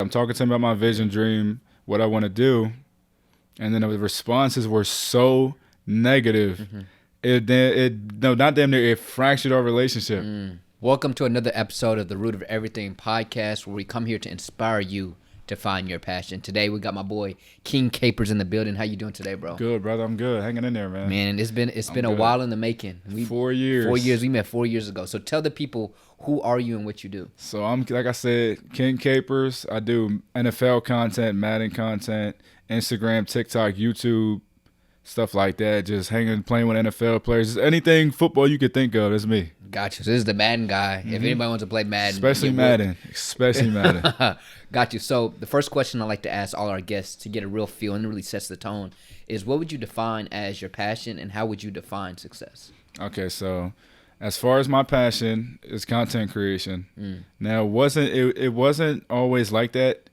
I'm talking to him about my vision, dream, what I want to do, and then the responses were so negative. Mm-hmm. No, not damn near. It fractured our relationship. Welcome to another episode of the Root of Everything podcast, where we come here to inspire you to find your passion. Today we got my boy Kyree Capers in the building. How you doing today, bro? Good, brother. I'm good. Hanging in there, man. Man, it's been a good. while in the making. 4 years. 4 years. We met 4 years ago. So tell the people, who are you and what you do? So I'm, like I said, Kyree Capers. I do NFL content, Madden content, Instagram, TikTok, YouTube, stuff like that. Just hanging, playing with NFL players. Just anything football you could think of, that's me. Gotcha. So this is the Madden guy. If anybody wants to play Madden. Especially Madden. Got you. So the first question I like to ask all our guests to get a real feel, and it really sets the tone, is what would you define as your passion, and how would you define success? Okay, so as far as my passion is content creation. Now it wasn't always like that.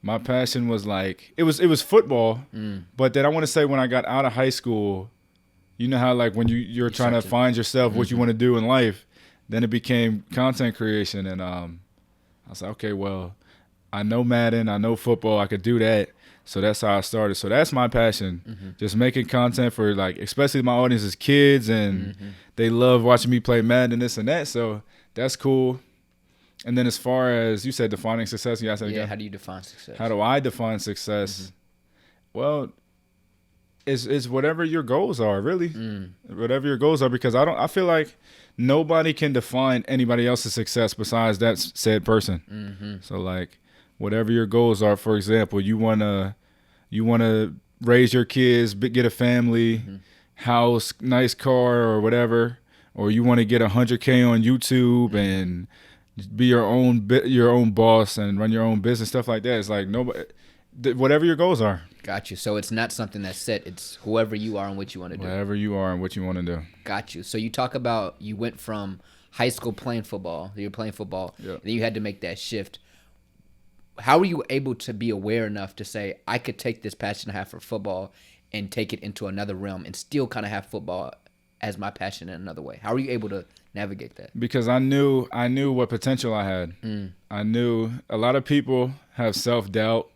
My passion was like it was football, but then I want to say when I got out of high school, you know how like when you're trying to find yourself, what you want to do in life, then it became content creation, and I was like, okay, well, I know Madden, I know football, I could do that. So that's how I started. So that's my passion, just making content for, like, especially my audience is kids, and they love watching me play Madden and this and that. So that's cool. And then as far as you said, defining success, you asked that again? How do you define success? How do I define success? Well, it's whatever your goals are, really. Whatever your goals are, because I feel like nobody can define anybody else's success besides that said person. So like whatever your goals are, for example, you wanna raise your kids, get a family, house, nice car or whatever, or you want to get 100K on YouTube and be your own boss and run your own business, stuff like that. It's like nobody, whatever your goals are. Got you. So it's not something that's set. It's whoever you are and what you want to do. Whatever you are and what you want to do. Got you. So you talk about you went from high school playing football. You're playing football. Yeah. And then you had to make that shift. How were you able to be aware enough to say, I could take this passion I have for football and take it into another realm and still kind of have football as my passion in another way? How were you able to navigate that? Because I knew what potential I had. I knew a lot of people have self-doubt,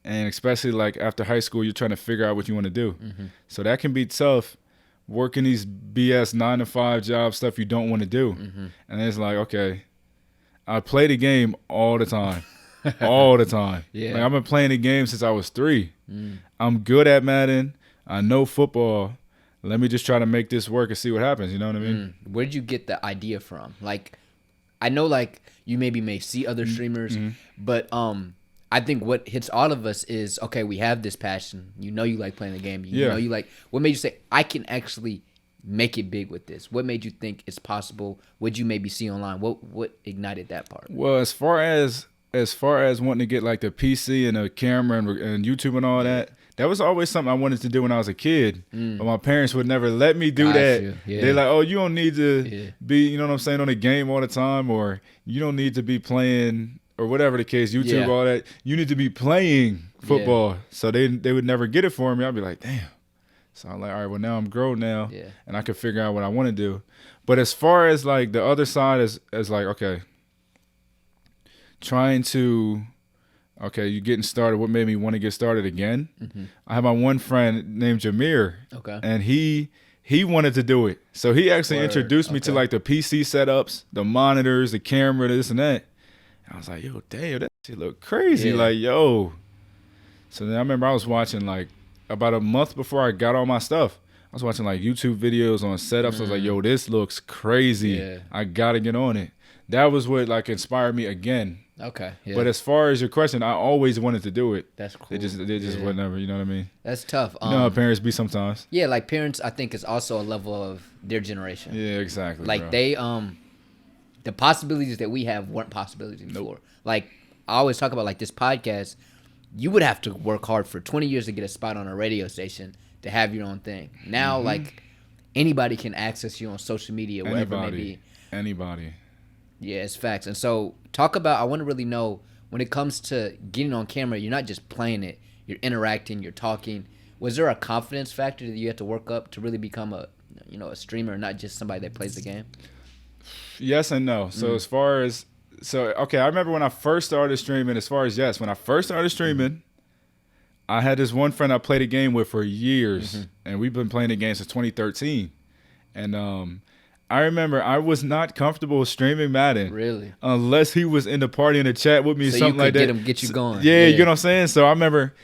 and especially like after high school, you're trying to figure out what you want to do. So that can be tough, working these BS 9-to-5 job stuff you don't want to do. And it's like, okay, I play the game all the time. All the time. Yeah. Like, I've been playing the game since I was 3. I'm good at Madden. I know football. Let me just try to make this work and see what happens. You know what I mean? Where did you get the idea from? Like, I know like you maybe may see other streamers, but I think what hits all of us is, okay, we have this passion. You know you like playing the game. You know you like, what made you say, I can actually make it big with this? What made you think it's possible? What'd you maybe see online? What ignited that part? Well, as far as wanting to get like the PC and a camera and YouTube and all that was always something I wanted to do when I was a kid. But my parents would never let me do that. Yeah. They're like, oh, you don't need to be, you know what I'm saying, on a game all the time, or you don't need to be playing, or whatever the case, YouTube, all that. You need to be playing football. So they would never get it for me. I'd be like, damn. So I'm like, all right, well, now I'm grown now, and I can figure out what I want to do. But as far as like the other side is like, okay, you're getting started. What made me want to get started again? I have my one friend named Jamar, and he wanted to do it. So he actually introduced me to like the PC setups, the monitors, the camera, this and that. And I was like, yo, damn, that shit look crazy. Like, yo. So then I remember I was watching like about a month before I got all my stuff. I was watching like YouTube videos on setups. I was like, yo, this looks crazy. I got to get on it. That was what like inspired me again. Okay. Yeah. But as far as your question, I always wanted to do it. That's cool. They just would never, you know what I mean? That's tough. You know how parents be sometimes. Yeah, like parents, I think is also a level of their generation. Yeah, exactly. Like bro. they the possibilities that we have weren't possibilities before. Like I always talk about like this podcast, you would have to work hard for 20 years to get a spot on a radio station to have your own thing. Now like anybody can access you on social media, wherever it may be. Anybody. Yeah, it's facts. And so I want to really know, when it comes to getting on camera, you're not just playing it, you're interacting, you're talking. Was there a confidence factor that you had to work up to really become a streamer, not just somebody that plays the game? Yes and no. So as far as So okay, I remember when I first started streaming. As far as when I first started streaming, I had this one friend I played a game with for years, and we've been playing the game since 2013. And I remember I was not comfortable streaming Madden, really, unless he was in the party in the chat with me, so something like that. Get you going. Yeah, you know what I'm saying. So I remember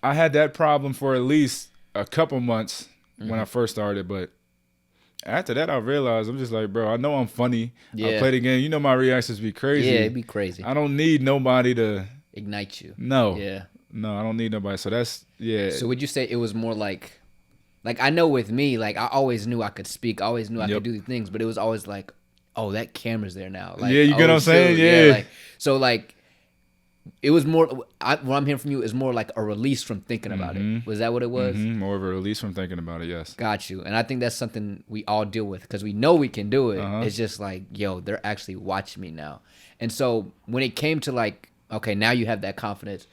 I had that problem for at least a couple months when I first started, but after that I realized I'm just like, bro, I know I'm funny. I play the game. You know my reactions be crazy. Yeah, it'd be crazy. I don't need nobody to ignite you. No. Yeah. No, I don't need nobody. So that's So would you say it was more like I know with me, like I always knew I could speak, I always knew I could do these things, but it was always like, oh, that camera's there now. Like, yeah, you get what I'm saying? Yeah. So it was more. What I'm hearing from you is more like a release from thinking about it. Was that what it was? More of a release from thinking about it. Yes. Got you. And I think that's something we all deal with because we know we can do it. It's just like, yo, they're actually watching me now. And so when it came to like, okay, now you have that confidence.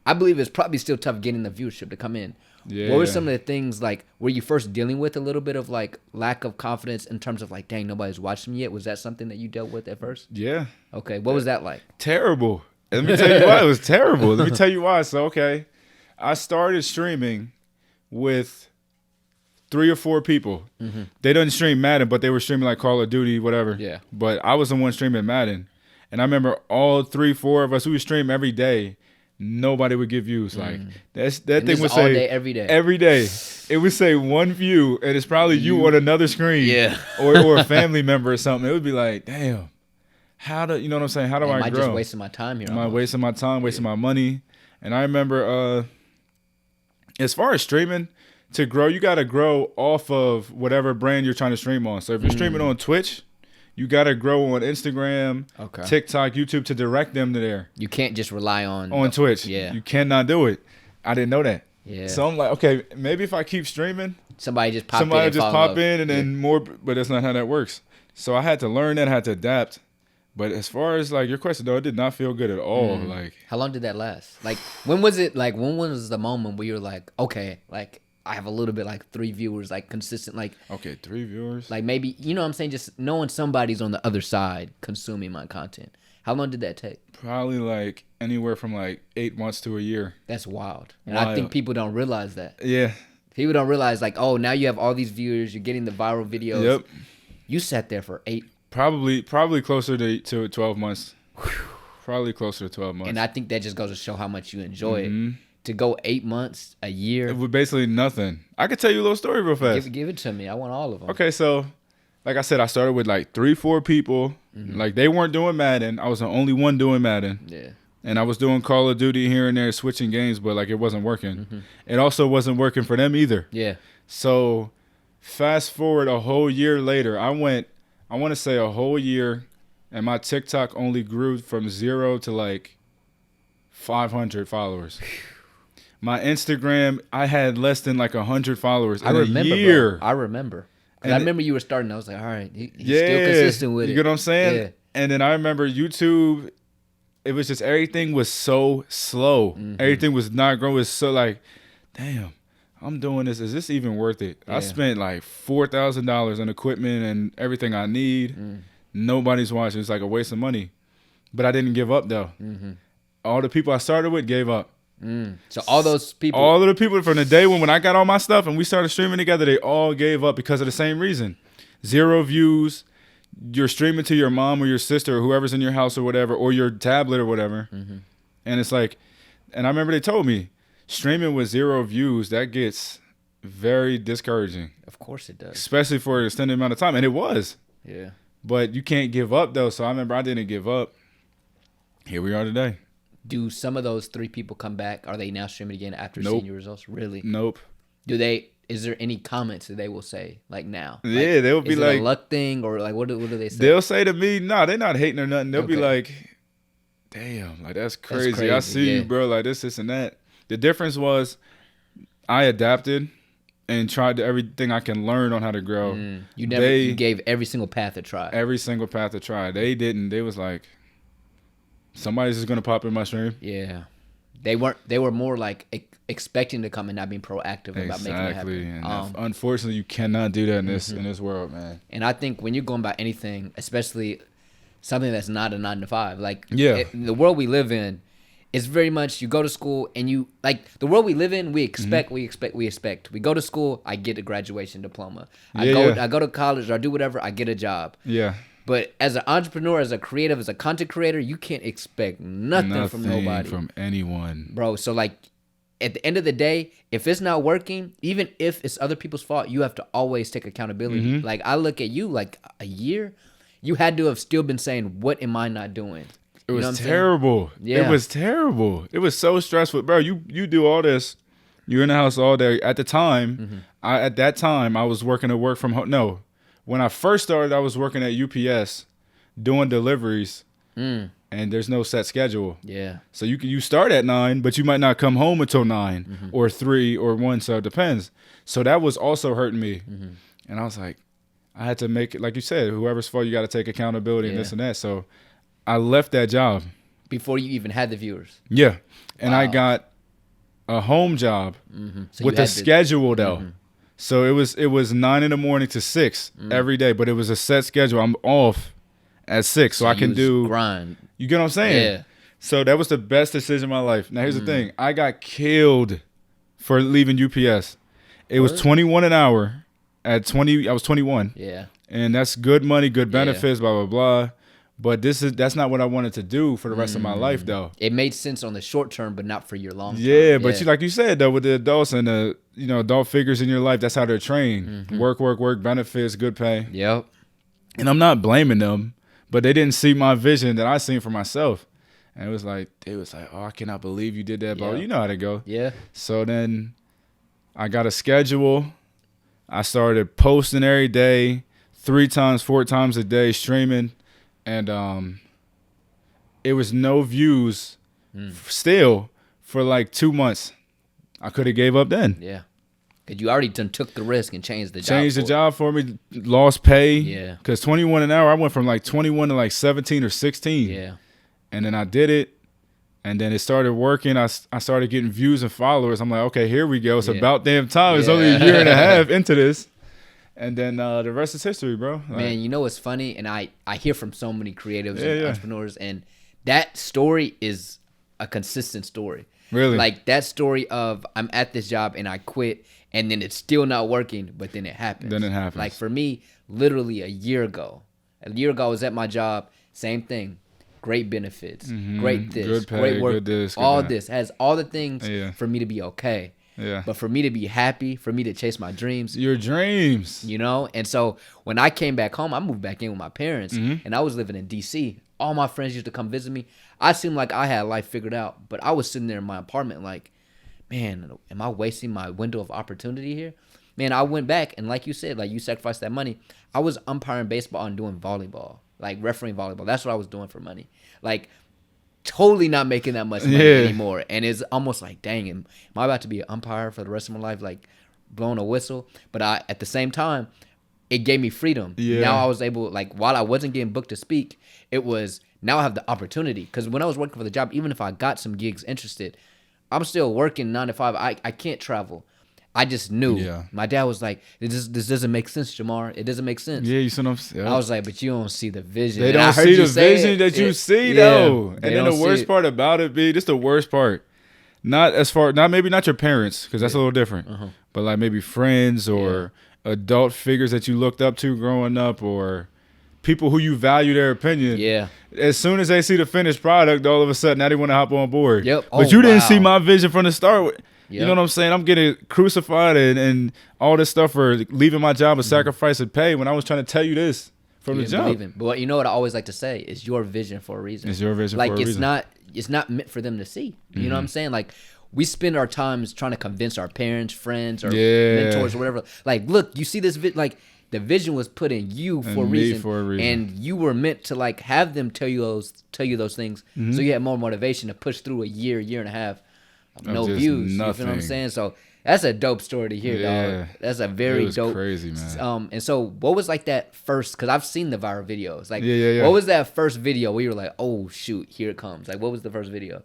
I believe it's probably still tough getting the viewership to come in. Yeah. What were some of the things like? Were you first dealing with a little bit of like lack of confidence in terms of like, dang, nobody's watching me yet? Was that something that you dealt with at first? Yeah. Okay. What was that like? Terrible. Let me tell you why. It was terrible. Let me tell you why. So, okay, I started streaming with 3 or 4 people. They didn't stream Madden, but they were streaming like Call of Duty, whatever. Yeah. But I was the one streaming Madden. And I remember all 3, 4 of us, we would stream every day. Nobody would get views. Like that thing would say all day, every day. Every day. It would say 1 view, and it's probably you on another screen. Yeah. or a family member or something. It would be like, damn. You know what I'm saying? How do I grow? Am I just wasting my time here? Am I wasting my time, wasting my money? And I remember, as far as streaming, to grow, you got to grow off of whatever brand you're trying to stream on. So if you're streaming on Twitch, you got to grow on Instagram, TikTok, YouTube to direct them to there. You can't just rely on Twitch. Yeah. You cannot do it. I didn't know that. Yeah. So I'm like, okay, maybe if I keep streaming, somebody just pop in and then more, but that's not how that works. So I had to learn that, I had to adapt. But as far as like your question though, it did not feel good at all. Like, how long did that last? Like, when was it? Like, when was the moment where you're like, okay, like I have a little bit like 3 viewers, like consistent, like okay, 3 viewers, like maybe you know what I'm saying, just knowing somebody's on the other side consuming my content. How long did that take? Probably like anywhere from like 8 months to a year. That's wild, and I think people don't realize that. Yeah, people don't realize like, oh, now you have all these viewers, you're getting the viral videos. Yep, you sat there for 8. Probably closer to 12 months. Probably closer to 12 months. And I think that just goes to show how much you enjoy it. To go 8 months, a year. It was basically nothing. I could tell you a little story real fast. Give it to me. I want all of them. Okay, so like I said, I started with like 3, 4 people. Like they weren't doing Madden. I was the only one doing Madden. Yeah. And I was doing Call of Duty here and there, switching games, but like it wasn't working. It also wasn't working for them either. Yeah. So fast forward a whole year later, I want to say a whole year, and my TikTok only grew from 0 to like 500 followers. My Instagram, I had less than like 100 followers in a year. Bro. I remember. And I remember you were starting. I was like, all right, he's still consistent with it. You get what I'm saying? Yeah. And then I remember YouTube, it was just everything was so slow. Everything was not growing. It was so like, damn. I'm doing this. Is this even worth it? Yeah. I spent like $4,000 on equipment and everything I need. Nobody's watching. It's like a waste of money. But I didn't give up though. All the people I started with gave up. So all those people, all of the people from the day when I got all my stuff and we started streaming together, they all gave up because of the same reason. 0 views. You're streaming to your mom or your sister or whoever's in your house or whatever, or your tablet or whatever. And it's like, and I remember they told me, streaming with 0 views, that gets very discouraging. Of course it does. Especially for an extended amount of time. And it was. Yeah. But you can't give up, though. So I remember I didn't give up. Here we are today. Do some of those 3 people come back? Are they now streaming again after seeing your results? Really? Nope. Is there any comments that they will say, like now? Yeah, like, they'll be is like. Is it a luck thing? Or like, what do they say? They'll say to me, no, they're not hating or nothing. They'll be like, damn, like that's crazy. I see you, bro. Like this, and that. The difference was I adapted and tried to everything I can learn on how to grow. You gave every single path a try. Every single path a try. They didn't. They was like, somebody's just gonna pop in my stream. Yeah, they weren't. They were more like expecting to come and not being proactive about making it happen. And unfortunately, you cannot do that in this world, man. And I think when you're going about anything, especially something that's not a 9 to 5. Like, Yeah. The world we live in, it's very much you go to school and you like the world we live in. We expect. We go to school. I get a graduation diploma. I go to college or I do whatever. I get a job. Yeah. But as an entrepreneur, as a creative, as a content creator, you can't expect nothing from nobody, from anyone, bro. So like, at the end of the day, if it's not working, even if it's other people's fault, you have to always take accountability. Like I look at you, like a year, you had to have still been saying, "What am I not doing?" It was terrible. Yeah. It was terrible. It was so stressful, bro. You do all this. You're in the house all day. At the time, at that time, I was working at work from home. No, when I first started, I was working at UPS, doing deliveries, and there's no set schedule. Yeah. So you start at 9, but you might not come home until 9 or 3 or 1. So it depends. So that was also hurting me, and I was like, I had to make it, like you said, whoever's fault, you got to take accountability and this and that. So I left that job before you even had the viewers. Yeah, and I got a home job with a schedule though. So it was 9 in the morning to 6 every day, but it was a set schedule. I'm off at 6, so I can do grind. You get what I'm saying? Yeah. So that was the best decision of my life. Now here's the thing: I got killed for leaving UPS. It was 21 an hour. At 20, I was 21. Yeah, and that's good money, good benefits, blah blah blah. But that's not what I wanted to do for the rest of my life, though. It made sense on the short term, but not for your long term. Yeah, but like you said, though, with the adults and the adult figures in your life, that's how they're trained. Work, benefits, good pay. Yep. And I'm not blaming them, but they didn't see my vision that I seen for myself. And it was like, oh, I cannot believe you did that, bro. You know how to go. Yeah. So then I got a schedule. I started posting every day, 3 times, 4 times a day, streaming. And it was no views still for like 2 months. I could have gave up then. Yeah. Because you already took the risk and changed the job. Changed the job for me, lost pay. Yeah. Because 21 an hour, I went from like 21 to like 17 or 16. Yeah. And then I did it. And then it started working. I started getting views and followers. I'm like, okay, here we go. It's about damn time. It's only a year and a half into this. And then the rest is history, bro. Man, you know what's funny? And I hear from so many creatives and entrepreneurs, and that story is a consistent story. Really? Like that story of I'm at this job and I quit, and then it's still not working, but then it happens. Like for me, literally a year ago, I was at my job, same thing. Great benefits, great this, good pay, great work, good this, good all that. This has all the things for me to be okay. Yeah. But for me to be happy, for me to chase my dreams. Your dreams. And so when I came back home, I moved back in with my parents, and I was living in D.C. All my friends used to come visit me. I seemed like I had life figured out, but I was sitting there in my apartment like, man, am I wasting my window of opportunity here? Man, I went back, and like you said, like you sacrificed that money. I was umpiring baseball and doing volleyball, like refereeing volleyball. That's what I was doing for money. Like, totally not making that much money anymore. And it's almost like, dang, am I about to be an umpire for the rest of my life, like blowing a whistle? But at the same time, it gave me freedom. Yeah. Now I was able, like, while I wasn't getting booked to speak, it was, now I have the opportunity. Because when I was working for the job, even if I got some gigs interested, I'm still working 9 to 5. I can't travel. I just knew. Yeah. My dad was like, this doesn't make sense, Jamar. It doesn't make sense. Yeah, you see what I'm saying? I was like, but you don't see the vision. They don't see the vision that you see, though. And then the worst part about it, B, this the worst part. Maybe not your parents, because that's a little different. But like maybe friends or adult figures that you looked up to growing up, or people who you value their opinion. Yeah. As soon as they see the finished product, all of a sudden now they want to hop on board. Yep. But you didn't see my vision from the start. Yep. You know what I'm saying? I'm getting crucified and all this stuff for leaving my job and sacrifice of pay when I was trying to tell you this from the jump. But you know what I always like to say is your vision for a reason. It's your vision for a reason. Like it's not meant for them to see. You know what I'm saying? Like we spend our times trying to convince our parents, friends, or mentors or whatever. Like, look, you see this like the vision was put in you for a reason. And you were meant to like have them tell you those things, so you had more motivation to push through a year and a half. No views. Nothing. You feel what I'm saying? So that's a dope story to hear, dog. That's a very dope. Crazy, man. And so what was like that first? Because I've seen the viral videos. Like, yeah. What was that first video where you were like, oh shoot, here it comes? Like, what was the first video?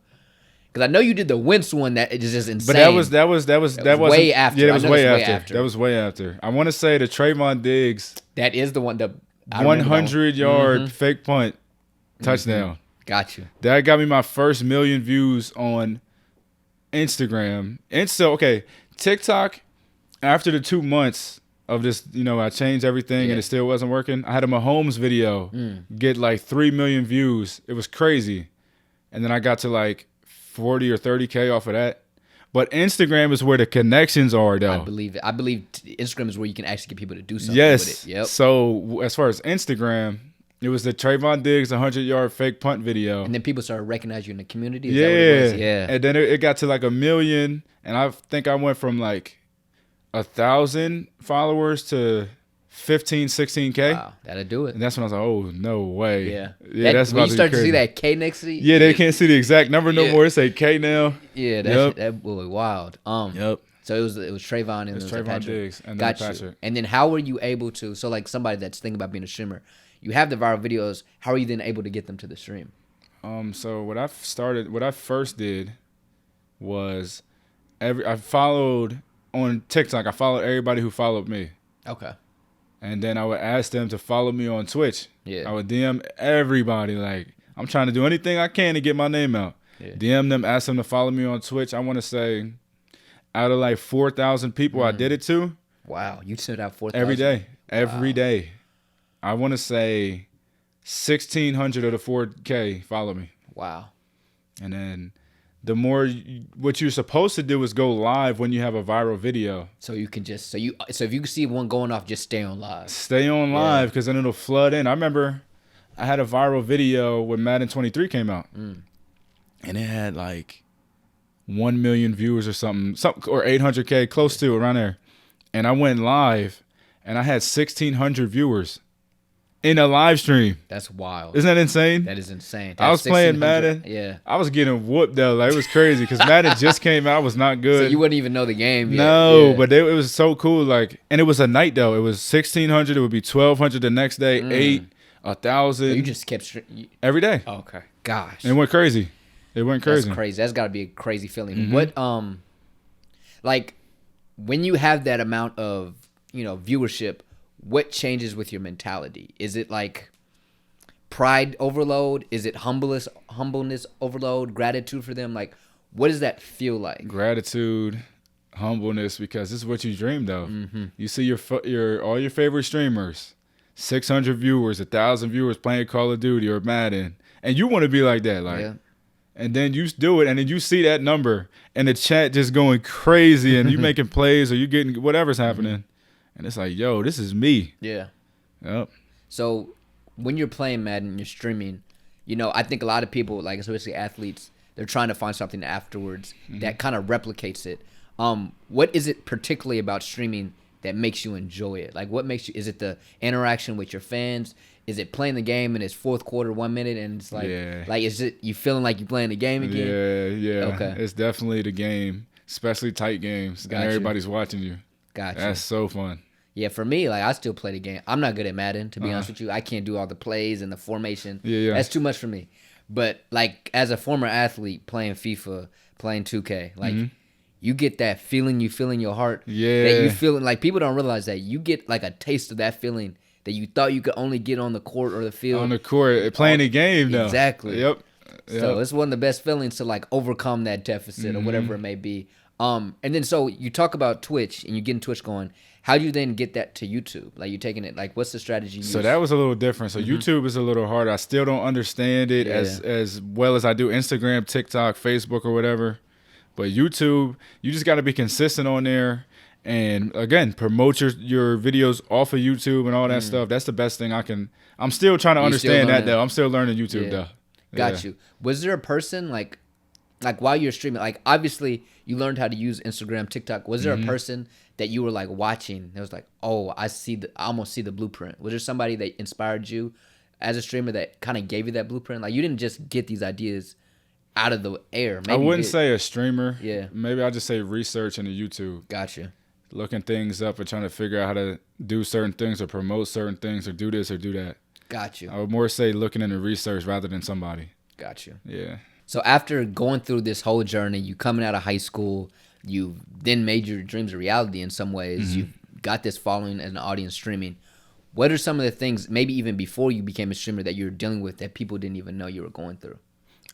Because I know you did the wince one that is just insane. But that was way after. Yeah, that was way after. That was way after. I want to say the Trayvon Diggs. That is the one. The 100-yard fake punt. touchdown. Got you. That got me my first million views on Instagram. And so, okay, TikTok, after the 2 months of this, I changed everything and it still wasn't working. I had a Mahomes video get like 3 million views. It was crazy. And then I got to like 40 or 30K off of that. But Instagram is where the connections are, though. I believe it. I believe Instagram is where you can actually get people to do something yes. with it. Yep. So as far as Instagram, it was the Trayvon Diggs 100-yard fake punt video. And then people started recognizing you in the community. Is yeah. that what it was? Yeah. And then it got to like 1 million. And I think I went from like 1,000 followers to 15, 16K. Wow, that'll do it. And that's when I was like, oh, no way. Yeah. That's when about you start to crazy. see that K next to you. Yeah, they can't see the exact number no more. It say K now. Yeah, that was wild. Yep. So it was Trayvon and it was Trayvon Patrick. Diggs and then Patrick. You. And then how were you able to? So like somebody that's thinking about being a streamer, you have the viral videos. How are you then able to get them to the stream? So what I first did was I followed on TikTok. I followed everybody who followed me. Okay. And then I would ask them to follow me on Twitch. Yeah. I would DM everybody. Like, I'm trying to do anything I can to get my name out. Yeah. DM them, ask them to follow me on Twitch. I want to say out of like 4,000 people I did it to. Wow. You sent out 4,000? Every day. Every day. I want to say 1,600 of the 4K follow me. Wow. And then the more what you're supposed to do is go live when you have a viral video. So you can just so if you see one going off, just stay on live. Stay on live because then it'll flood in. I remember I had a viral video when Madden 23 came out, and it had like 1 million viewers or something or 800K, close to around there. And I went live, and I had 1,600 viewers in a live stream. That's wild. Isn't that insane? That is insane. I was playing Madden. Yeah. I was getting whooped though. Like, it was crazy because Madden just came out. It was not good. So you wouldn't even know the game yet. No, yeah. but it was so cool. Like, and it was a night though. It was 1,600. It would be 1,200 the next day. 1,000. So you just kept every day. Oh, okay. Gosh. It went crazy. That's crazy. That's got to be a crazy feeling. What like when you have that amount of viewership, what changes with your mentality? Is it like pride overload? Is it humbleness overload? Gratitude for them? Like, what does that feel like? Gratitude, humbleness, because this is what you dreamed of. You see your all your favorite streamers, 600 viewers, 1,000 viewers playing Call of Duty or Madden, and you want to be like that, like. And then you do it, and then you see that number, and the chat just going crazy, and you making plays, or you getting whatever's happening, and it's like, yo, this is me. Yeah. Yep. So when you're playing Madden, you're streaming, I think a lot of people, like especially athletes, they're trying to find something afterwards that kind of replicates it. What is it particularly about streaming that makes you enjoy it? Like, what makes you? Is it the interaction with your fans? Is it playing the game in its fourth quarter, 1 minute, and it's like, is it you feeling like you're playing the game again? Yeah. Okay. It's definitely the game, especially tight games, and everybody's watching you. Gotcha. That's so fun. Yeah, for me, like I still play the game. I'm not good at Madden, to be honest with you. I can't do all the plays and the formation. Yeah. That's too much for me. But like as a former athlete playing FIFA, playing 2K, like you get that feeling you feel in your heart. Yeah. That you feeling like people don't realize that you get like a taste of that feeling that you thought you could only get on the court or the field. On the court, playing the game though. Exactly. Yep. So it's one of the best feelings to like overcome that deficit or whatever it may be. And then so you talk about Twitch and you getting Twitch going. How do you then get that to YouTube? Like you taking it, like what's the strategy you use? So that was a little different. So YouTube is a little harder. I still don't understand it as well as I do Instagram, TikTok, Facebook, or whatever. But YouTube, you just got to be consistent on there. And again, promote your videos off of YouTube and all that stuff. That's the best thing I can. I'm still trying to understand that though. I'm still learning YouTube though. Got you. Was there a person like while you're streaming, like obviously you learned how to use Instagram, TikTok. Was there a person that you were like watching that was like, oh, I almost see the blueprint? Was there somebody that inspired you as a streamer that kind of gave you that blueprint? Like you didn't just get these ideas out of the air. Maybe I wouldn't say a streamer. Yeah. Maybe I'll just say research into YouTube. Gotcha. Looking things up and trying to figure out how to do certain things or promote certain things or do this or do that. Got you. I would more say looking into research rather than somebody. Got you. Yeah. So after going through this whole journey, you coming out of high school, you then made your dreams a reality in some ways. You've got this following and an audience streaming. what are some of the things, maybe even before you became a streamer, that you were dealing with that people didn't even know you were going through?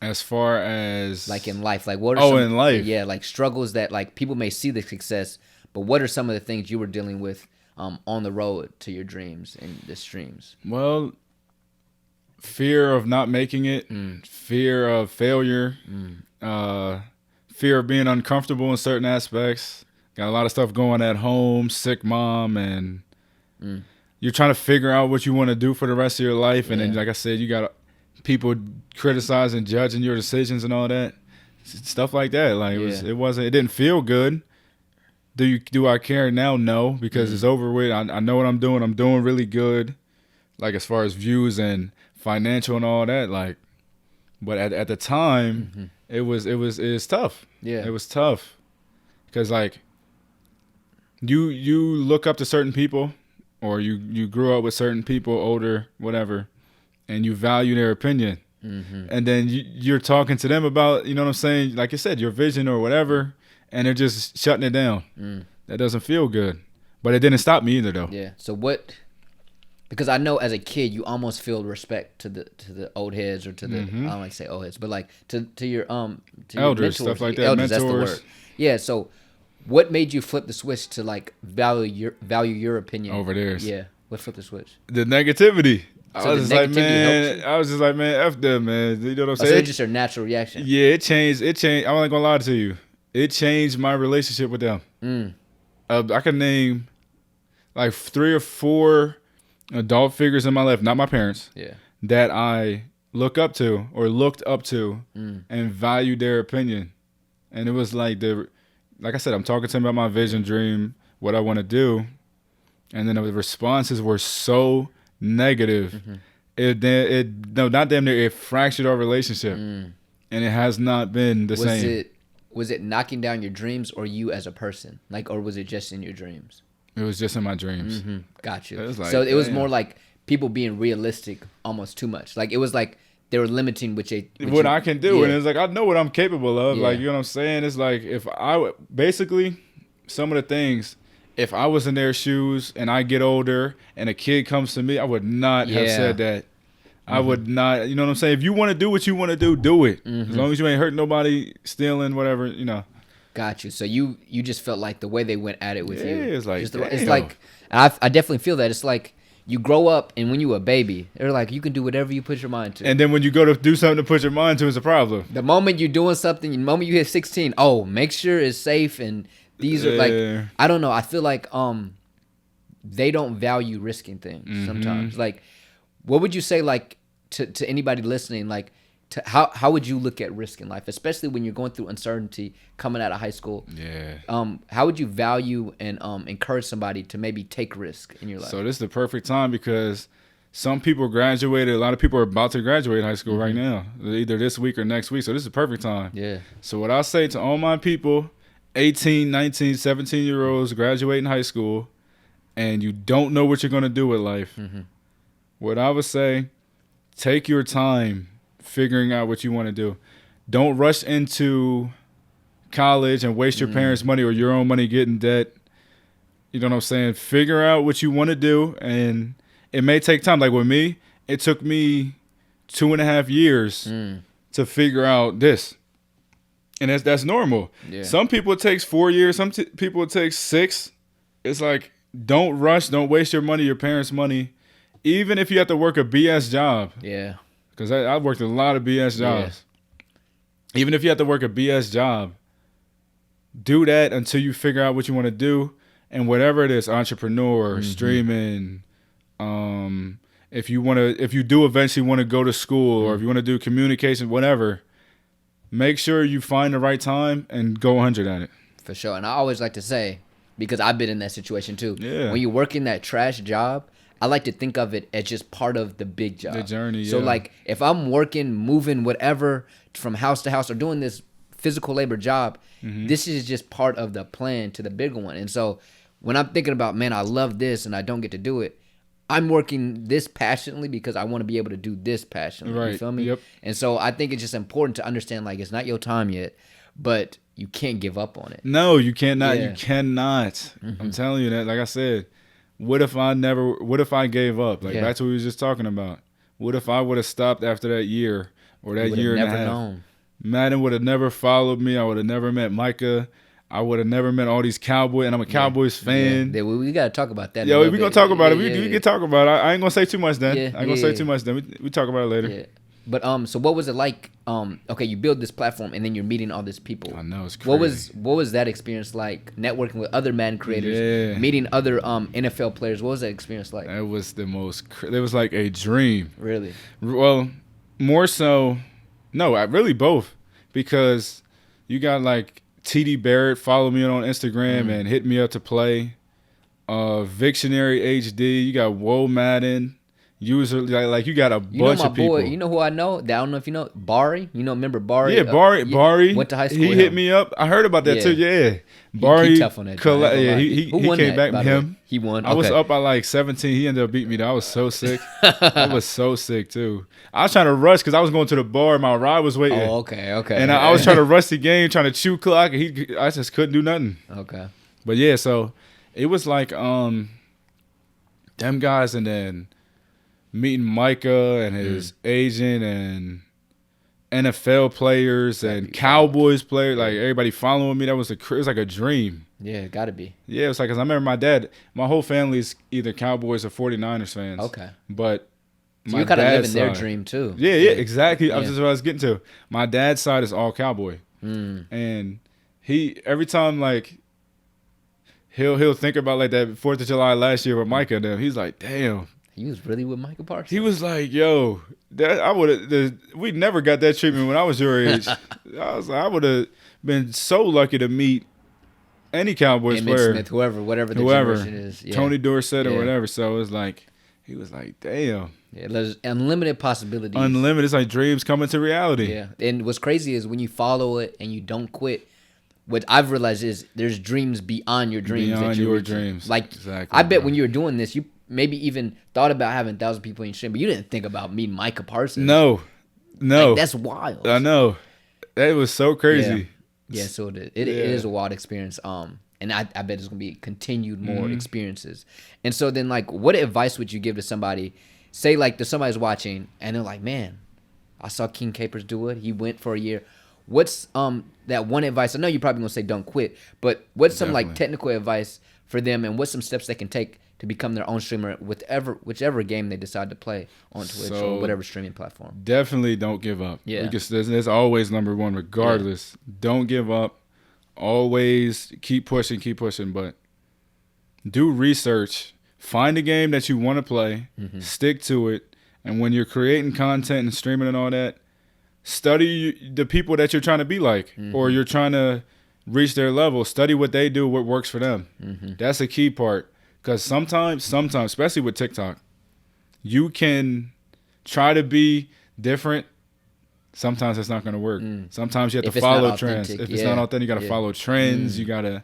As far as like in life, like what are some, in life, yeah, like struggles that like people may see the success, but what are some of the things you were dealing with on the road to your dreams and the streams? Well, fear of not making it, fear of failure, fear of being uncomfortable in certain aspects. Got a lot of stuff going at home, sick mom, and you're trying to figure out what you want to do for the rest of your life. And then, like I said, you got people criticizing, judging your decisions and all that. Stuff like that. Like it didn't feel good. Do I care now? No, because it's over with. I know what I'm doing. I'm doing really good. Like as far as views and financial and all that. Like, but at the time, it was tough. Yeah, it was tough because like you look up to certain people, or you grew up with certain people, older, whatever, and you value their opinion. And then you're talking to them about, you know what I'm saying, like you said, your vision or whatever, and they're just shutting it down. That doesn't feel good. But it didn't stop me either, though. Yeah. So what? Because I know as a kid you almost feel respect to the old heads, or to the I don't like to say old heads, but like to your to elders, your mentors, stuff like that. Elders, mentors. That's the word. Yeah. So what made you flip the switch to like value your opinion over theirs? Yeah. What flipped the switch? The negativity. So I was just like, man, F them, man. You know what I'm saying? So it's just your natural reaction. Yeah, it changed. I'm not gonna lie to you. It changed my relationship with them. I can name like 3 or 4 adult figures in my life, not my parents, that I looked up to and valued their opinion. And it was like like I said, I'm talking to them about my vision, dream, what I want to do, and then the responses were so negative. It fractured our relationship, and it has not been the same. Was it knocking down your dreams, or you as a person, like, or was it just in your dreams? It was just in my dreams. Got you. It was like, so it was more like people being realistic, almost too much. Like it was like they were limiting what I can do, and it's like I know what I'm capable of. Like, you know what I'm saying? It's like if I basically some of the things. If I was in their shoes and I get older and a kid comes to me, I would not have said that. I would not, you know what I'm saying? If you want to do what you want to do it. As long as you ain't hurting nobody, stealing, whatever, you know. Got you. So you just felt like the way they went at it with you. It's like, it's like, I definitely feel that. It's like you grow up, and when you a baby, they're like, you can do whatever you put your mind to. And then when you go to do something to put your mind to, it's a problem. The moment you're doing something, the moment you hit 16, make sure it's safe, and these are like, I don't know. I feel like they don't value risking things sometimes. Like, what would you say, like, to anybody listening, like, how would you look at risk in life, especially when you're going through uncertainty coming out of high school? How would you value and encourage somebody to maybe take risk in your life? So this is the perfect time because some people graduated. A lot of people are about to graduate high school right now, either this week or next week. So this is the perfect time. Yeah. So what I say to all my people, 18, 19, 17-year-olds graduating high school, and you don't know what you're going to do with life, what I would say, take your time figuring out what you want to do. Don't rush into college and waste your parents' money or your own money getting debt. You know what I'm saying? Figure out what you want to do, and it may take time. Like with me, it took me 2.5 years to figure out this. And that's normal. Yeah. Some people it takes 4 years. Some people it takes 6. It's like, don't rush. Don't waste your money, your parents' money. Even if you have to work a BS job. Yeah. Because I worked a lot of BS jobs. Yeah. Even if you have to work a BS job, do that until you figure out what you want to do. And whatever it is, entrepreneur, streaming, if you do eventually want to go to school or if you want to do communication, whatever, make sure you find the right time and go 100 at it. For sure. And I always like to say, because I've been in that situation too, when you work in that trash job, I like to think of it as just part of the big job. The journey, So like if I'm working, moving, whatever, from house to house or doing this physical labor job, this is just part of the plan to the bigger one. And so when I'm thinking about, man, I love this and I don't get to do it, I'm working this passionately because I want to be able to do this passionately. Right. You feel me? Yep. And so I think it's just important to understand, like, it's not your time yet, but you can't give up on it. No, you cannot. Yeah. You cannot. I'm telling you that. Like I said, what if I gave up? Like, Yeah. that's what we was just talking about. What if I would have stopped after that year or that year and a half? Never known. Madden would have never followed me. I would have never met Micah. I would have never met all these Cowboys, and I'm a Cowboys fan. Yeah, we got to talk about that. Yeah, we're going to talk about it. We can talk about it. I ain't going to say too much then. Yeah, I ain't going to say too much then. We talk about it later. Yeah. But so what was it like? Okay, you build this platform and then you're meeting all these people. I know, it's crazy. What was that experience like? Networking with other Madden creators, meeting other NFL players. What was that experience like? That was the most. It was like a dream. Really? Well, more so. No, really both, because you got like TD Barrett follow me on Instagram and hit me up to play. Victionary HD. You got Woe Madden. User like you got a bunch of people. You know who I know? I don't know if you know Bari. Remember Bari? Yeah, Bari. Went to high school. He hit me up. I heard about that too. Yeah, Bari. He tough on that. He came back with him. He won. I was up by like 17. He ended up beating me though. I was so sick. I was so sick too. I was trying to rush because I was going to the bar. My ride was waiting. Oh, okay. And I was trying to rush the game, trying to chew clock, and I just couldn't do nothing. Okay. But yeah, so it was like them guys, and then meeting Micah and his agent and NFL players and Cowboys players, like everybody following me. That was it was like a dream. Yeah, it gotta be. Yeah, it was like, cause I remember my dad. My whole family's either Cowboys or 49ers fans. Okay, but so you kind of living their dream too. Yeah, exactly. That's just what I was getting to. My dad's side is all Cowboy, and he every time like he'll think about like that 4th of July last year with Micah and them. He's like, damn. He was really with Micah Parsons. He was like, "Yo, we never got that treatment when I was your age." I would have been so lucky to meet any Cowboys player, Smith, whatever the generation is, Tony Dorsett or whatever. So it was like, he was like, "Damn, yeah, there's unlimited possibilities. Unlimited. It's like dreams coming to reality." Yeah, and what's crazy is when you follow it and you don't quit. What I've realized is there's dreams beyond your dreams. Beyond your dreams, like exactly. I bet when you were doing this, you maybe even thought about having 1,000 people in your stream, but you didn't think about meeting Micah Parsons. No. Like, that's wild. I know. That was so crazy. Yeah, so it is a wild experience. And I bet there's gonna be continued more experiences. And so then, like, what advice would you give to somebody? Say like somebody's watching and they're like, "Man, I saw Kyree Capers do it. He went for a year." What's that one advice? I know you're probably gonna say don't quit, but what's some like technical advice for them, and what's some steps they can take to become their own streamer, whichever game they decide to play on Twitch or whatever streaming platform? Definitely don't give up. Yeah, because there's always number one, regardless. Yeah. Don't give up. Always keep pushing, but do research. Find a game that you want to play. Stick to it, and when you're creating content and streaming and all that, study the people that you're trying to be like, or you're trying to reach their level. Study what they do, what works for them. That's a key part. Because sometimes, especially with TikTok, you can try to be different. Sometimes it's not going to work. Sometimes you have to follow trends. If it's not authentic, you got to follow trends. You got to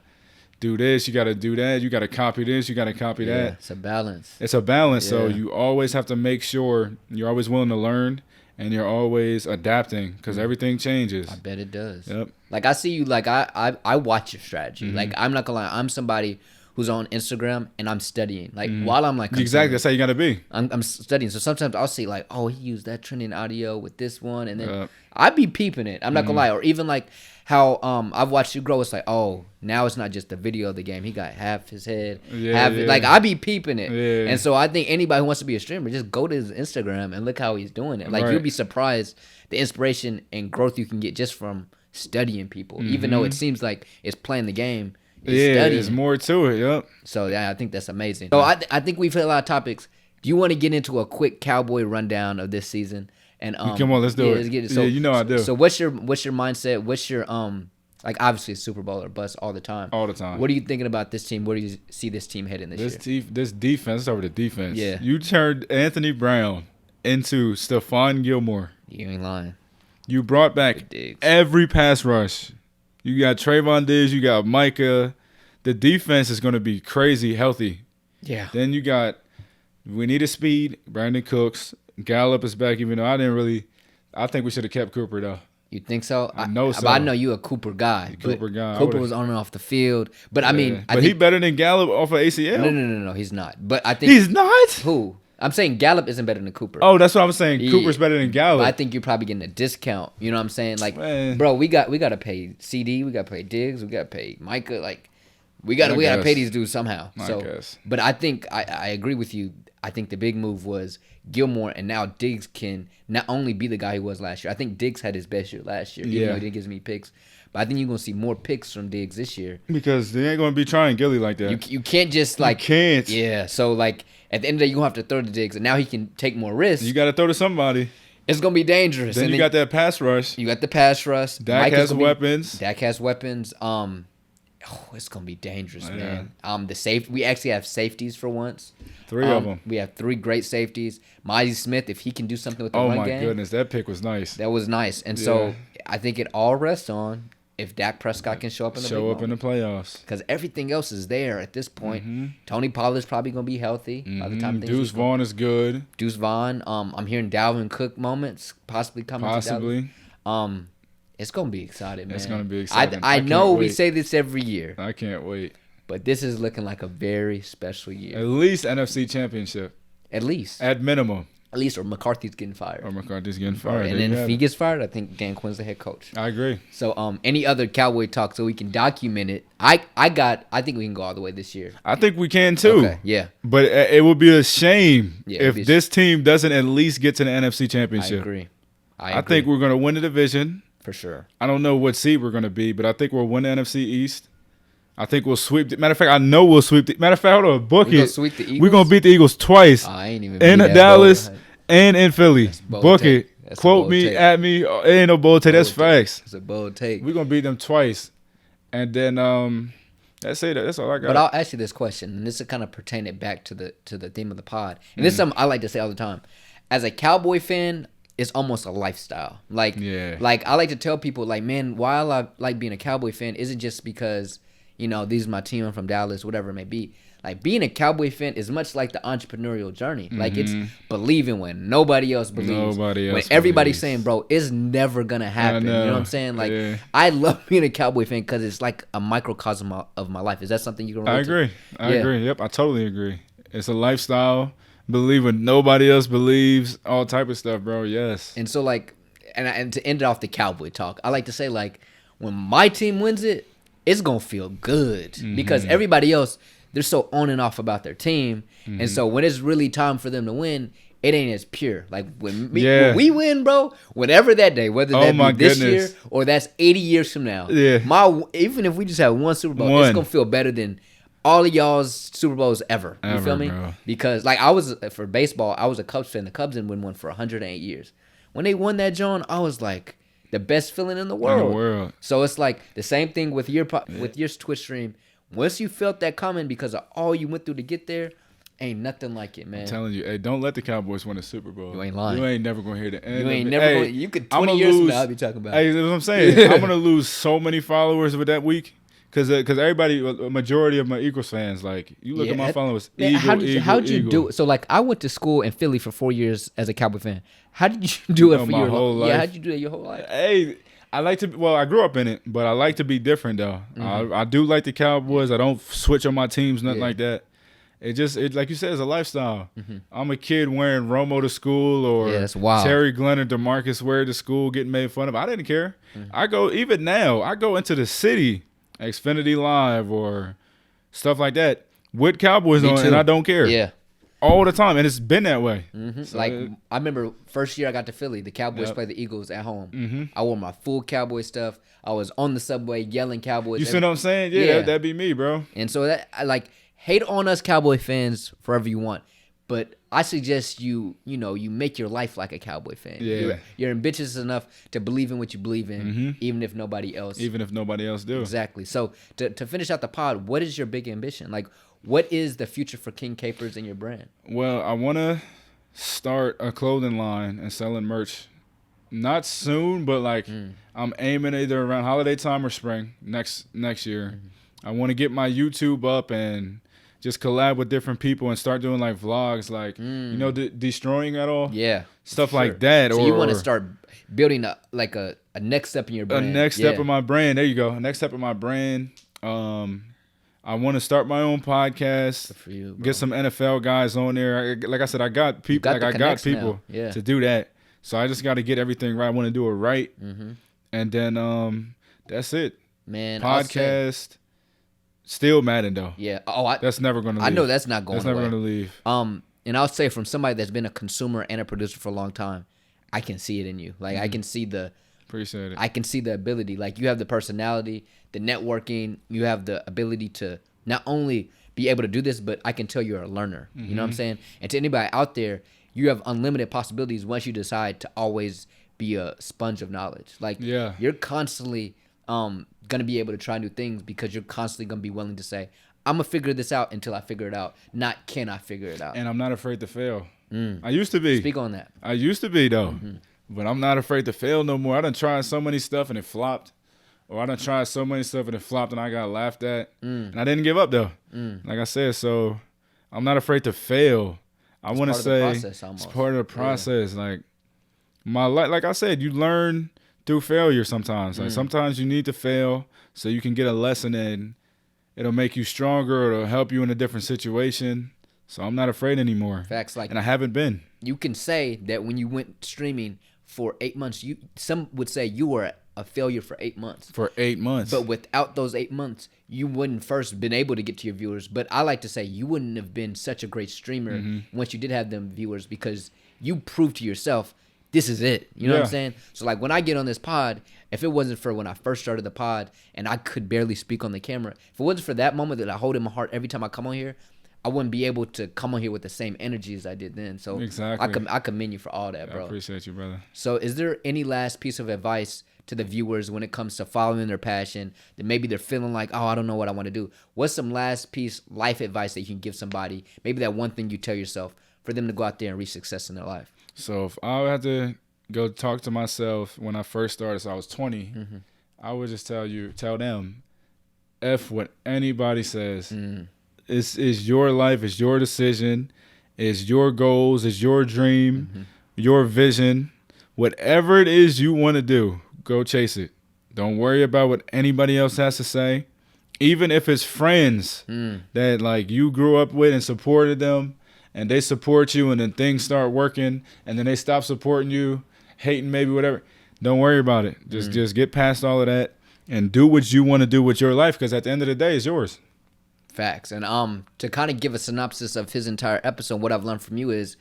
do this. You got to do that. You got to copy this. You got to copy that. It's a balance. It's a balance. So you always have to make sure you're always willing to learn. And you're always adapting because everything changes. I bet it does. Yep. Like I see you. Like I watch your strategy. Like I'm not gonna lie. I'm somebody who's on Instagram and I'm studying. Like while I'm like exactly. That's how you gotta be. I'm studying. So sometimes I'll see like, oh, he used that trending audio with this one, and then I'd be peeping it. I'm not gonna lie. Or even like how I've watched you grow. It's like, oh, now it's not just the video of the game. He got half his head, like I be peeping it. Yeah. And so I think anybody who wants to be a streamer, just go to his Instagram and look how he's doing it. Like you'll be surprised the inspiration and growth you can get just from studying people. Even though it seems like it's playing the game, it's studying. There's more to it. Yep. So yeah, I think that's amazing. So I think we've hit a lot of topics. Do you want to get into a quick Cowboy rundown of this season? And come on, let's do it. Let's get it. So, you know I do. So what's your mindset? What's your like obviously Super Bowl or bust all the time. All the time. What are you thinking about this team? Where do you see this team heading this year? This defense. Let's start with the defense. Yeah. You turned Anthony Brown into Stephon Gilmore. You ain't lying. You brought back every pass rush. You got Trayvon Diggs. You got Micah. The defense is going to be crazy healthy. Yeah. Then you got we needed speed. Brandon Cooks. Gallup is back, even though I think we should have kept Cooper though. You think so? I know so. But I know you a Cooper guy. Cooper guy. Cooper was on and off the field. But I mean, but he better than Gallup off of ACL? No, he's not. But I think he's not. Who? I'm saying Gallup isn't better than Cooper. Oh, that's what I'm saying. Cooper's better than Gallup. But I think you're probably getting a discount. You know what I'm saying? Like, bro, we got to pay CD, we got to pay Diggs, we got to pay Micah. Like, we got to pay these dudes somehow. But I think I agree with you. I think the big move was Gilmore, and now Diggs can not only be the guy he was last year. I think Diggs had his best year last year. Even though he didn't give me picks. But I think you're going to see more picks from Diggs this year. Because they ain't going to be trying Gilly like that. You can't just like... You can't. Yeah, so like at the end of the day, you're going to have to throw to Diggs, and now he can take more risks. You got to throw to somebody. It's going to be dangerous. Then you got that pass rush. You got the pass rush. Dak has weapons. Dak has weapons. It's going to be dangerous, man. We actually have safeties for once. 3 of them. We have 3 great safeties. Mighty Smith, if he can do something with the run game. Oh, my goodness. That pick was nice. That was nice. And so I think it all rests on if Dak Prescott can show up in the playoffs. Because everything else is there at this point. Mm-hmm. Tony Pollard's probably going to be healthy by the time Deuce Vaughn is good. Deuce Vaughn. I'm hearing Dalvin Cook moments possibly coming to Dalvin. It's going to be exciting, man. It's going to be exciting. I know we say this every year. I can't wait. But this is looking like a very special year. At least NFC Championship. At least. At minimum. At least, or McCarthy's getting fired. And then if he gets fired, I think Dan Quinn's the head coach. I agree. So, any other Cowboy talk so we can document it? I think we can go all the way this year. I think we can too. Okay, yeah. But it would be a shame if this team doesn't at least get to the NFC Championship. I agree. I think we're going to win the division. For sure. I don't know what seed we're going to be, but I think we'll win the NFC East. I think we'll sweep. Matter of fact, I know we'll sweep. Matter of fact, hold on, book it. Sweep the Eagles? We're going to beat the Eagles twice. I ain't even in Dallas and in Philly. Book it. Quote me, take. at me. It ain't no bold take. That's facts. It's a bold take. We're going to beat them twice. And then that's it. That's all I got. But I'll ask you this question, and this is kind of pertaining back to the theme of the pod. And this is something I like to say all the time. As a Cowboy fan, it's almost a lifestyle. Like I like to tell people, like, man, why I like being a Cowboy fan isn't just because, these are my team, I'm from Dallas, whatever it may be. Like, being a Cowboy fan is much like the entrepreneurial journey. Mm-hmm. Like, it's believing when nobody else believes. When everybody's saying, bro, it's never going to happen. You know what I'm saying? Like, I love being a Cowboy fan because it's like a microcosm of my life. Is that something you can relate to? I agree. Yep, I totally agree. It's a lifestyle. Believe when nobody else believes, all type of stuff, bro. Yes. And so, like, and to end it off the Cowboy talk, I like to say, like, when my team wins it, it's going to feel good. Because everybody else, they're so on and off about their team. And so when it's really time for them to win, it ain't as pure. Like, when we win, bro, whatever that day, whether that be this year or that's 80 years from now, even if we just have one Super Bowl, it's going to feel better than all of y'all's Super Bowls ever. You feel me? Bro. Because, like, for baseball, I was a Cubs fan. The Cubs didn't win one for 108 years. When they won that, John, I was like, the best feeling in the world. So it's like the same thing with your Twitch stream. Once you felt that coming because of all you went through to get there, ain't nothing like it, man. I'm telling you, hey, don't let the Cowboys win a Super Bowl. You ain't lying. You ain't never going to hear the end. You ain't never going to. You could 20 years from now, I'll be talking about it. Hey, that's what I'm saying. I'm going to lose so many followers with that week. Because everybody, a majority of my Eagles fans, like, you look at my followers, how'd you do it? So, like, I went to school in Philly for 4 years as a Cowboy fan. How did you do it for your whole life? Yeah, how'd you do it your whole life? Hey, I grew up in it, but I like to be different, though. I do like the Cowboys. I don't switch on my teams, nothing like that. It like you said, it's a lifestyle. I'm a kid wearing Romo to school or Terry Glenn or DeMarcus Ware to school getting made fun of. I didn't care. Even now, I go into the city, Xfinity Live or stuff like that with Cowboys on, and I don't care. Yeah. All the time, and it's been that way. So like, I remember first year I got to Philly, the Cowboys played the Eagles at home. I wore my full Cowboy stuff. I was on the subway yelling Cowboys. You see what I'm saying? Yeah. That'd be me, bro. And so that, hate on us Cowboy fans forever you want, but I suggest you make your life like a Cowboy fan. Yeah. You're ambitious enough to believe in what you believe in, even if nobody else. Even if nobody else do. Exactly. So to finish out the pod, what is your big ambition? Like, what is the future for King Capers and your brand? Well, I want to start a clothing line and selling merch. Not soon, but I'm aiming either around holiday time or spring next year. I want to get my YouTube up and just collab with different people and start doing like vlogs, like destroying at all, stuff like that. So or you want to start building a next step in your brand. A next step in my brand. There you go. A next step in my brand. I want to start my own podcast. Good for you, bro. Get some NFL guys on there. Like I said, I got people. I got people to do that. So I just got to get everything right. I want to do it right, and then that's it. Man, podcast. Still Madden though. Yeah. That's never going to leave. I know that's not going. That's never going to leave. And I'll say from somebody that's been a consumer and a producer for a long time, I can see it in you. Like I can see the. Appreciate it. I can see the ability. Like you have the personality, the networking. You have the ability to not only be able to do this, but I can tell you're a learner. You know what I'm saying? And to anybody out there, you have unlimited possibilities once you decide to always be a sponge of knowledge. Like you're constantly gonna be able to try new things because you're constantly gonna be willing to say, I'm gonna figure this out until I figure it out. Not can I figure it out? And I'm not afraid to fail. I used to be. Speak on that. I used to be though. But I'm not afraid to fail no more. I done tried so many stuff and it flopped. Or I done tried so many stuff and it flopped and I got laughed at. And I didn't give up though. Like I said, so I'm not afraid to fail. I want to say it's part of the process. Like my life, like I said, you learn through failure sometimes. Like sometimes you need to fail so you can get a lesson and it'll make you stronger. It'll help you in a different situation. So I'm not afraid anymore. Facts. Like, and I haven't been. You can say that when you went streaming for 8 months, some would say you were a failure for 8 months. For 8 months. But without those 8 months, you wouldn't first been able to get to your viewers. But I like to say you wouldn't have been such a great streamer once you did have them viewers because you proved to yourself, this is it. You know what I'm saying? So like when I get on this pod, if it wasn't for when I first started the pod and I could barely speak on the camera, if it wasn't for that moment that I hold in my heart every time I come on here, I wouldn't be able to come on here with the same energy as I did then. So I commend you for all that, bro. I appreciate you, brother. So is there any last piece of advice to the viewers when it comes to following their passion that maybe they're feeling like, oh, I don't know what I want to do? What's some last piece life advice that you can give somebody? Maybe that one thing you tell yourself for them to go out there and reach success in their life. So if I had to go talk to myself when I first started, so I was 20, I would just tell them, F what anybody says. It's your life. It's your decision. It's your goals. It's your dream, your vision. Whatever it is you want to do, go chase it. Don't worry about what anybody else has to say. Even if it's friends that like you grew up with and supported them and they support you and then things start working and then they stop supporting you, hating maybe whatever. Don't worry about it. Just get past all of that and do what you want to do with your life because at the end of the day, it's yours. Facts. And to kind of give a synopsis of his entire episode, what I've learned from you is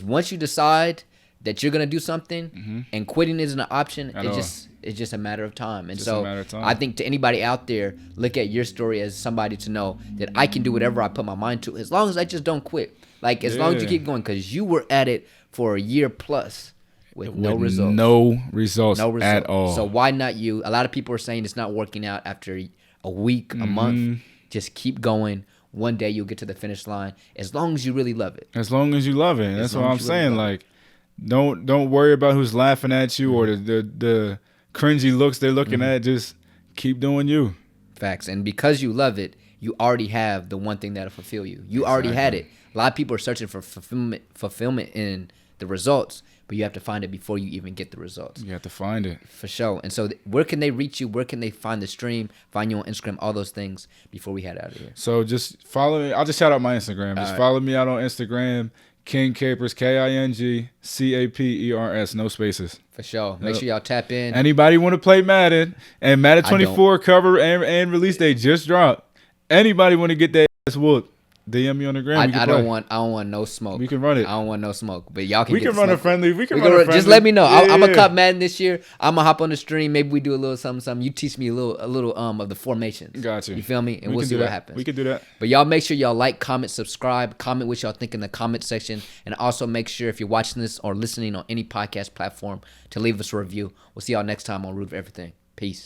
once you decide that you're gonna do something and quitting isn't an option, it's just a matter of time. And so I think to anybody out there, look at your story as somebody to know that I can do whatever I put my mind to as long as I just don't quit. Like as long as you keep going, because you were at it for a year plus with no results. No results at all. So why not you? A lot of people are saying it's not working out after a week, a month. Just keep going. One day you'll get to the finish line as long as you really love it. As long as you love it. That's what I'm saying. Like, don't worry about who's laughing at you or the cringy looks they're looking at. Just keep doing you. Facts. And because you love it, you already have the one thing that'll fulfill you. You already had it. A lot of people are searching for fulfillment in the results, but you have to find it before you even get the results. You have to find it. For sure. And so where can they reach you? Where can they find the stream, find you on Instagram, all those things before we head out of here? So just follow me. I'll just shout out my Instagram. Just follow me out on Instagram, King Capers, KINGCAPERS, no spaces. For sure. Make sure y'all tap in. Anybody want to play Madden? And Madden 24 cover and release date just dropped. Anybody want to get that ass whooped? DM me on the gram. I don't want no smoke. We can run it. I don't want no smoke. But y'all can. We can run a friendly. Just let me know. I'm gonna cut Madden this year. I'm gonna hop on the stream. Maybe we do a little something. You teach me a little of the formations. Gotcha. You feel me? And we'll see what happens. We can do that. But y'all make sure y'all like, comment, subscribe, comment what y'all think in the comment section, and also make sure if you're watching this or listening on any podcast platform to leave us a review. We'll see y'all next time on Root of Everything. Peace.